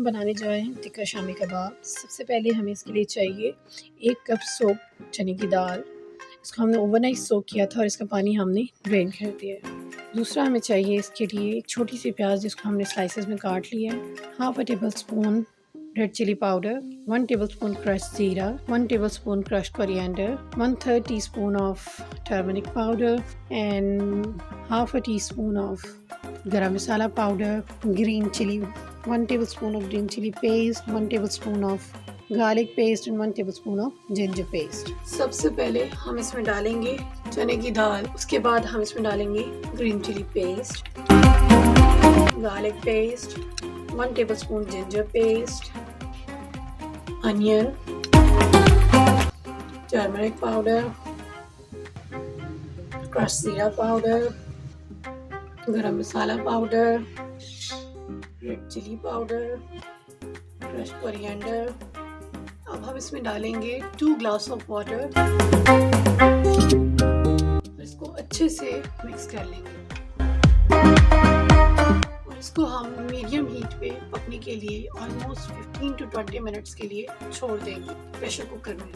हम बनाने जा रहे हैं टिक्का शामी कबाब। सबसे पहले हमें इसके लिए चाहिए 1 कप सोप चने की दाल। इसको हमने ओवरनाइट सोक किया था और इसका पानी हमने ड्रेन कर दिया है। दूसरा हमें चाहिए इसके लिए एक छोटी सी प्याज जिसको हमने स्लाइसेस में काट लिया है। 1/2 tablespoon red chili powder, 1 tablespoon crushed jeera, 1 tablespoon crushed coriander, 1/3 teaspoon of turmeric powder and 1/2 teaspoon of garam masala powder, green chili, 1 tablespoon of green chili paste, 1 tablespoon of garlic paste and 1 tablespoon of ginger paste। सबसे पहले हम इसमें डालेंगे चने की दाल, उसके बाद हम इसमें डालेंगे green chilli paste, garlic paste, 1 tablespoon ginger paste, onion, turmeric powder, crush jeera powder, garam masala powder, red chili powder, crush coriander. अब हम इसमें डालेंगे 2 ग्लास ऑफ वाटर। इसको अच्छे से मिक्स कर लेंगे और इसको हम मीडियम हीट पे पकने के लिए ऑलमोस्ट 15 to 20 मिनट्स के लिए छोड़ देंगे प्रेशर कुकर में।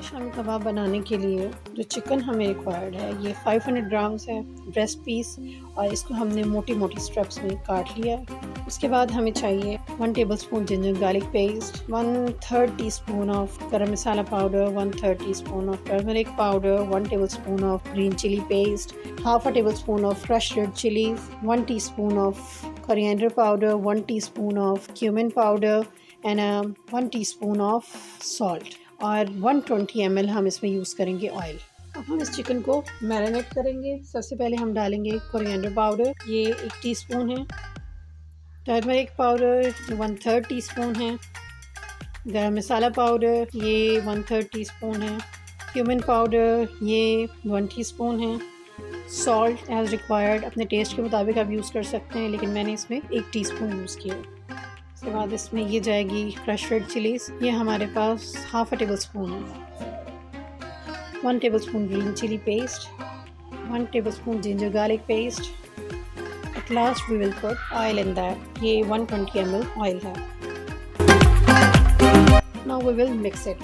शामी कबाब बनाने के लिए जो चिकन हमें रिक्वायर्ड है ये 500 ग्राम्स है, ब्रेस्ट पीस, और इसको हमने मोटी मोटी स्ट्रिप्स में काट लिया है। उसके बाद हमें चाहिए 1 tablespoon ginger garlic paste, 1/3 teaspoon of garam masala powder, 1/3 teaspoon of turmeric powder, 1 tablespoon of green chilli paste, 1/2 tablespoon of crushed red chilies, 1 teaspoon of coriander powder, 1 teaspoon of cumin powder and 1 teaspoon of salt, और 120 ml हम इसमें use करेंगे oil. अब हम इस chicken को marinate करेंगे। सबसे पहले हम डालेंगे कोरिएंडर पाउडर, ये 1 टीस्पून है, टर्मरिक पाउडर 1/3 टीस्पून है, गरम मसाला पाउडर ये 1/3 टीस्पून है, क्यूमिन पाउडर ये 1 टीस्पून है, सॉल्ट एज़ रिक्वायर्ड अपने टेस्ट के मुताबिक आप यूज़ कर सकते हैं, लेकिन मैंने इसमें 1 टीस्पून यूज़ किया। उसके बाद इसमें ये जाएगी क्रश रेड चिलीज़, ये हमारे पास 1/2 टेबल स्पून है, 1 tablespoon green chilli paste, 1 tablespoon ginger garlic paste. At last we will put oil in that, ये 120 ml ऑयल है। Now we will mix it.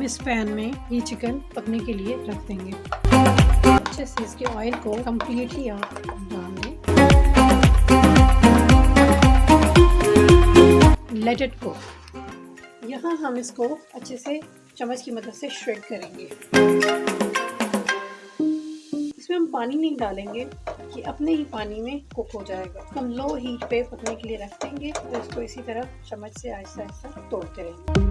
इस पैन में ये chicken पकने के लिए रख देंगे। अच्छे से इसके ऑयल को कम्प्लीटली आप डाल दें। लेट इट को। यहाँ हम इसको अच्छे से चम्मच की मदद से श्रेड करेंगे। इसमें हम पानी नहीं डालेंगे, ये अपने ही पानी में कुक हो जाएगा। हम लो हीट पे पकने के लिए रख देंगे और इसको इसी तरह चम्मच से आहिस्ता आहिस्ता तोड़ते रहेंगे।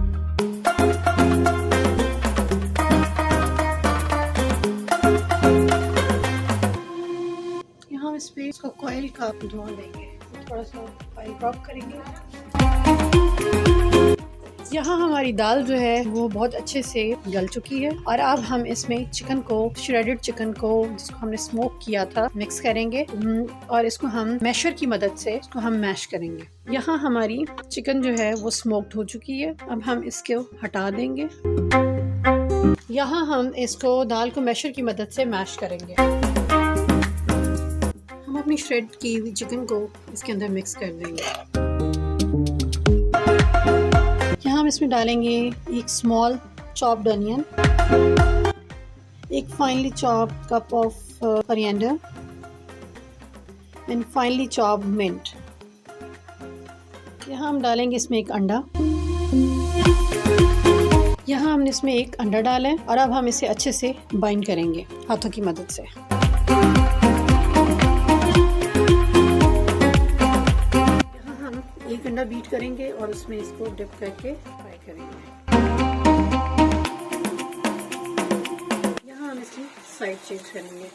इस पे इसको ऑयल का धुआं देंगे, थोड़ा सा ऑयल ड्रॉप करेंगे। यहाँ हमारी दाल जो है वो बहुत अच्छे से गल चुकी है और अब हम इसमें चिकन को, श्रेडेड चिकन को जिसको हमने स्मोक किया था, मिक्स करेंगे और इसको हम मैशर की मदद से इसको हम मैश करेंगे। यहाँ हमारी चिकन जो है वो स्मोक्ड हो चुकी है। अब हम इसको हटा देंगे। यहाँ हम इसको दाल को मैशर की मदद से मैश करेंगे। हम अपनी श्रेड की हुई चिकन को इसके अंदर मिक्स कर देंगे। यहाँ हम इसमें डालेंगे एक स्मॉल चॉप्ड अनियन, एक finely chopped cup of coriander and finely chopped mint. यहाँ हम डालेंगे इसमें एक अंडा। यहाँ हमने इसमें एक अंडा डाला है और अब हम इसे अच्छे से बाइंड करेंगे हाथों की मदद से। एक अंडा बीट करेंगे और उसमें इसको डिप करके फ्राई करेंगे। यहाँ हम इसकी साइड चेंज करेंगे।